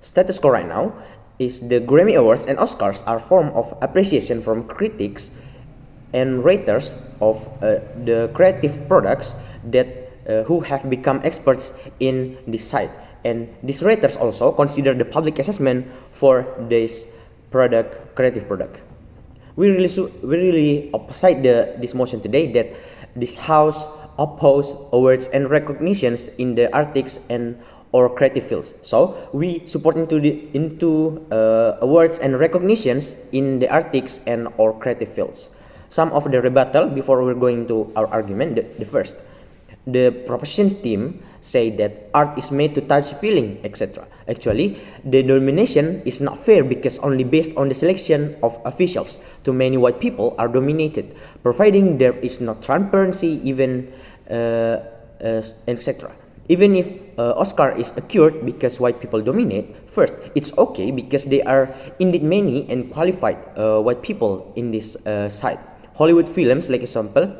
Status quo right now is the Grammy Awards and Oscars are form of appreciation from critics and raters of the creative products that who have become experts in this side. And these raters also consider the public assessment for this creative product. We really opposite this motion today that this house oppose awards and recognitions in the artists and or creative fields. So we support into awards and recognitions in the artists and or creative fields. Some of the rebuttal before we're going to our argument. The first, the proposition team say that art is made to touch feeling, etc. Actually, the domination is not fair because only based on the selection of officials. Too many white people are dominated, providing there is no transparency, even etc. Even if Oscar is accured because white people dominate, first, it's okay because there are indeed many and qualified white people in this side. Hollywood films, like example,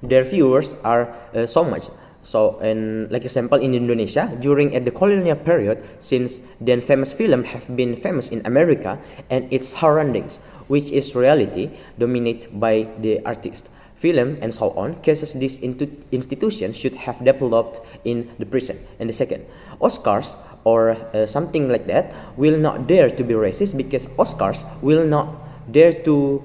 their viewers are so much. So, and like example in Indonesia, during at the colonial period, since then famous film have been famous in America and its surroundings, which is reality dominated by the artist. Film and so on, cases this institution should have developed in the prison. And the second, Oscars or something like that will not dare to be racist because Oscars will not dare to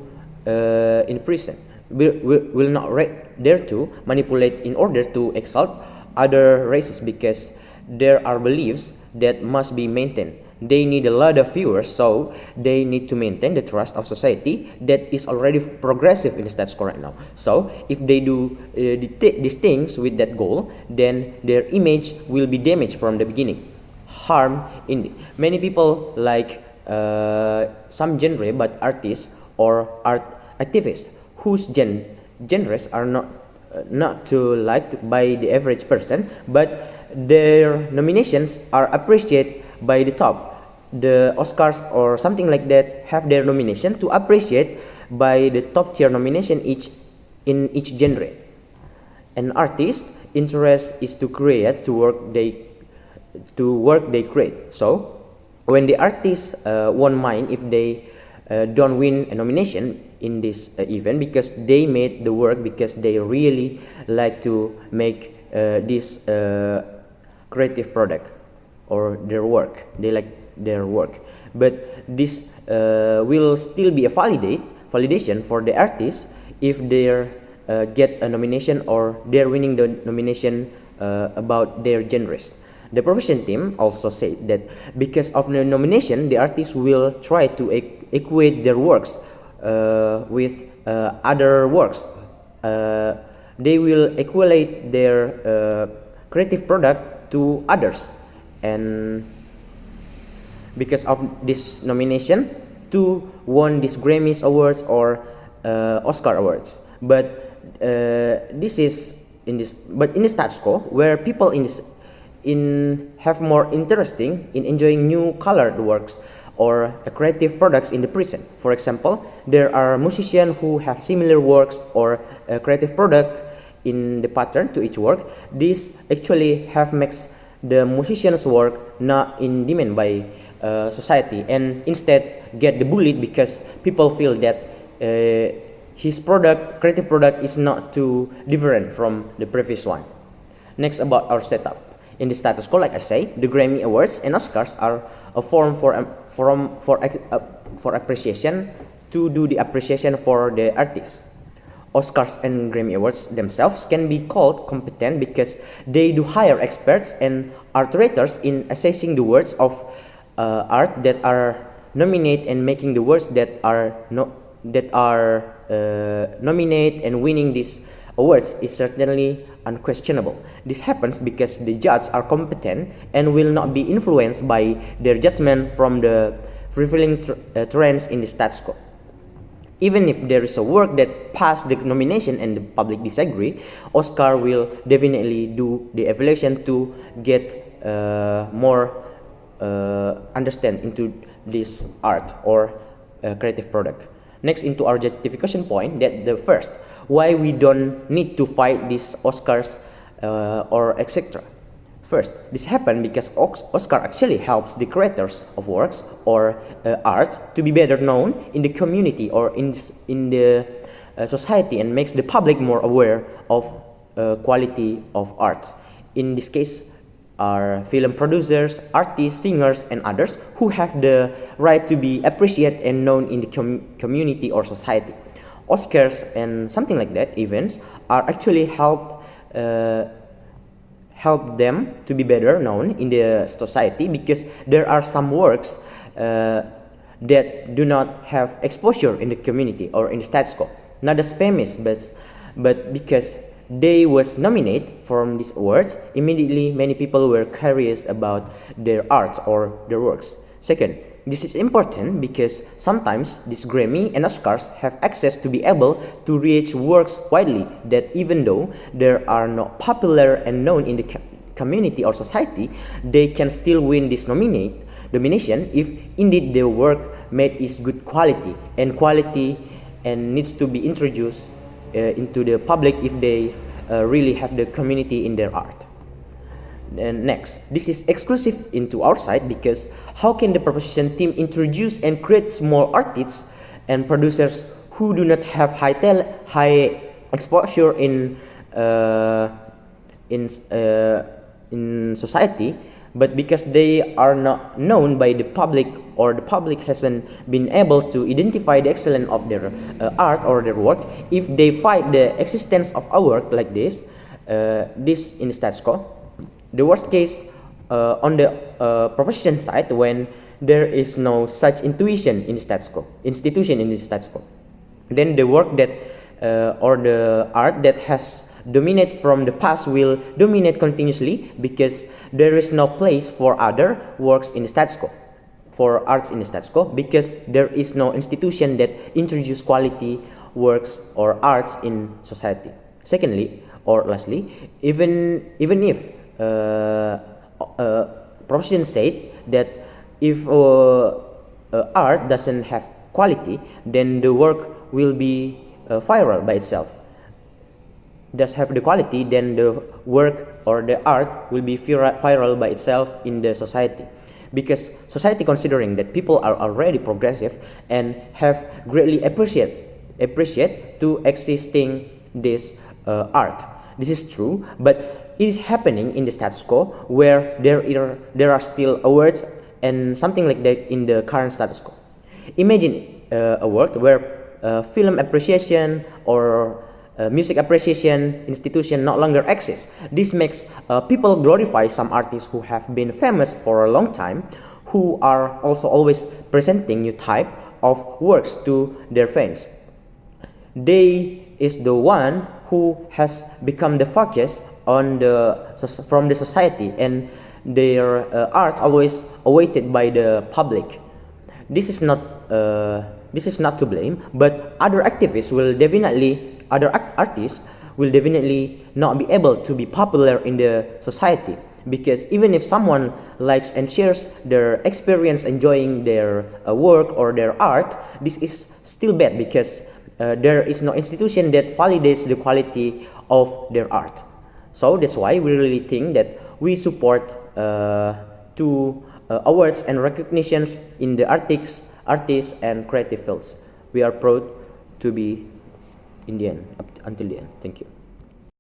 in prison will not dare to manipulate in order to exalt other races because there are beliefs that must be maintained. They need a lot of viewers, so they need to maintain the trust of society that is already progressive in the status quo right now. So if they do these things with that goal, then their image will be damaged from the beginning. Harm in many people like some genre, but artists or art activists whose genres are not too liked by the average person, but their nominations are appreciated by the top. The Oscars or something like that have their nomination to appreciate by the top tier nomination in each genre. An artist's interest is to create to work they create. So when the artists won't mind if they don't win a nomination in this event because they made the work because they really like to make this creative product or their work. They like their work, but this will still be a validation for the artist if they get a nomination or they're winning the nomination about their genres. The profession team also said that because of the nomination, the artists will try to equate their works with other works. They will equate their creative product to others, and because of this nomination, to won these Grammys awards or Oscar awards. But this is in the status quo where people have more interesting in enjoying new colored works or creative products in the prison. For example, there are musicians who have similar works or a creative product in the pattern to each work. This actually makes the musician's work not in demand by society and instead get the bullied because people feel that his creative product is not too different from the previous one. Next, about our setup. In the status quo, like I say, the Grammy Awards and Oscars are a form for appreciation to do the appreciation for the artists. Oscars and Grammy Awards themselves can be called competent because they do hire experts and art raters in assessing the works of art that are nominated and making the works that are nominated and winning these awards is certainly unquestionable. This happens because the judges are competent and will not be influenced by their judgment from the prevailing trends in the status quo. Even if there is a work that passed the nomination and the public disagree, Oscar will definitely do the evaluation to get more understand into this art or creative product. Next, into our justification point, that the first, why we don't need to fight these Oscars or etc. First, this happened because Oscar actually helps the creators of works or art to be better known in the community or in the society, and makes the public more aware of quality of art. In this case, are film producers, artists, singers, and others who have the right to be appreciated and known in the community or society. Oscars and something like that events are actually help them to be better known in the society, because there are some works that do not have exposure in the community or in the status quo, not as famous, but because they was nominated from these awards, immediately many people were curious about their art or their works. Second, this is important because sometimes these Grammy and Oscars have access to be able to reach works widely that even though they are not popular and known in the community or society, they can still win this nomination if indeed their work made is good quality and needs to be introduced into the public if they really have the community in their art. And next, this is exclusive into our side, because how can the proposition team introduce and create small artists and producers who do not have high exposure in society, but because they are not known by the public, or the public hasn't been able to identify the excellence of their art or their work, if they fight the existence of a work like this in the status quo. The worst case on the proposition side, when there is no such institution in the status quo, then the work that or the art that has dominated from the past will dominate continuously, because there is no place for other works in the status quo, for arts in the status quo, because there is no institution that introduce quality works or arts in society. Secondly, or lastly, even if proposition state that if art doesn't have quality, then the work will be viral by itself. Does have the quality, then the work or the art will be viral by itself in the society, because society, considering that people are already progressive and have greatly appreciate to existing this art. This is true, but it is happening in the status quo, where there are still awards and something like that in the current status quo. Imagine a world where film appreciation or music appreciation institution no longer exists. This makes people glorify some artists who have been famous for a long time, who are also always presenting new type of works to their fans. They is the one who has become the focus on from the society, and their arts always awaited by the public. This is not to blame, but other artists will definitely not be able to be popular in the society, because even if someone likes and shares their experience enjoying their work or their art, this is still bad, because there is no institution that validates the quality of their art. So that's why we really think that we support awards and recognitions in the artists and creative fields. We are proud to be in the end, until the end. Thank you.